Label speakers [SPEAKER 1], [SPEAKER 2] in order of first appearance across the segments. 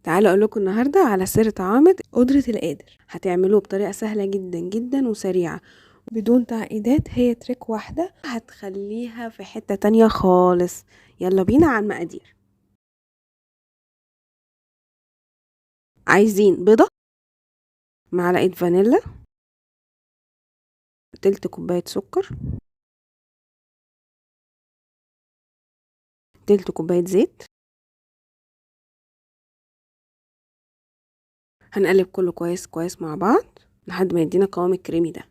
[SPEAKER 1] تعالوا اقول لكم النهارده على سر طعامة قدرة القادر. هتعملوه بطريقة سهلة جدا جدا وسريعة بدون تعقيدات. هي تريك واحدة هتخليها في حتة تانية خالص. يلا بينا على المقادير. عايزين بيضة، معلقة فانيلا، تلت كوباية سكر، تلت كوباية زيت. هنقلب كله كويس كويس مع بعض لحد ما يدينا قوام الكريمي ده.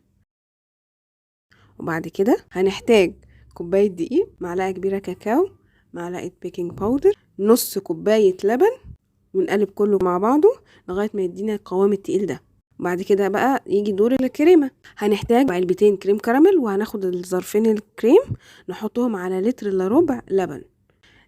[SPEAKER 1] وبعد كده هنحتاج كوباية دقيق، معلقة كبيرة كاكاو، معلقة بيكنج باودر، نص كوباية لبن، ونقلب كله مع بعضه لغاية ما يدينا القوام التقيل ده. بعد كده بقى يجي دور الكريمة. هنحتاج علبتين كريم كراميل، وهناخد الظرفين الكريم نحطهم على لتر الا ربع لبن.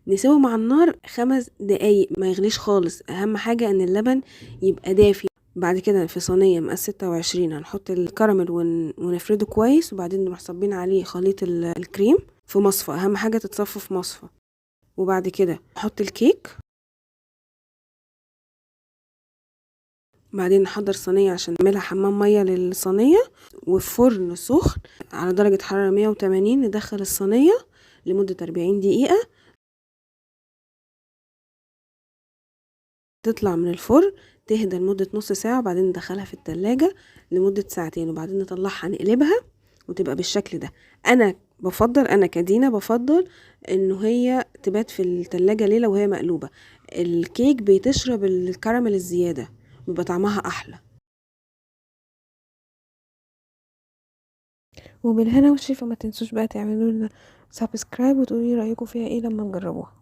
[SPEAKER 1] نسيبهم على النار 5 دقايق، ما يغليش خالص. اهم حاجة ان اللبن يبقى دافي. بعد كده في صينية مقاس 26 هنحط الكراميل ونفرده كويس، وبعدين نروح صابين عليه خليط الكريم في مصفى. اهم حاجة تتصفى في مصفى. وبعد كده نحط الكيك. بعدين نحضر صينية عشان نعملها حمام مية للصينية، وفي فرن سخن على درجة حرارة 180 ندخل الصينية لمدة 40 دقيقة. تطلع من الفرن تهدى لمدة نص ساعة، وبعدين ندخلها في التلاجة لمدة ساعتين، وبعدين نطلعها نقلبها وتبقى بالشكل ده. انا كدينا بفضل انه هي تبات في التلاجة ليلة وهي مقلوبة. الكيك بتشرب الكراميل الزيادة، بيبقى طعمها احلى. وبالهنا والشفا. ما تنسوش بقى تعملوا لنا سبسكرايب وتقولي رأيكم فيها ايه لما تجربوها.